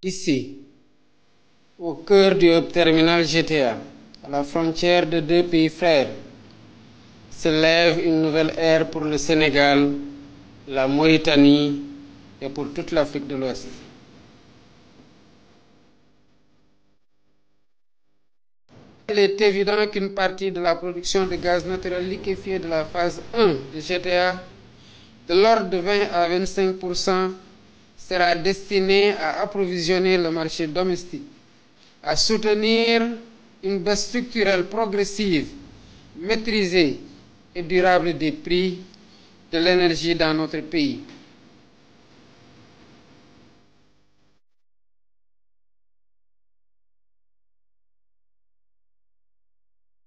Ici, au cœur du hub terminal GTA, à la frontière de deux pays frères, se lève une nouvelle ère pour le Sénégal, la Mauritanie et pour toute l'Afrique de l'Ouest. Il est évident qu'une partie de la production de gaz naturel liquéfié de la phase 1 de GTA, de l'ordre de 20 à 25%, sera destinée à approvisionner le marché domestique, à soutenir une baisse structurelle progressive, maîtrisée et durable des prix de l'énergie dans notre pays.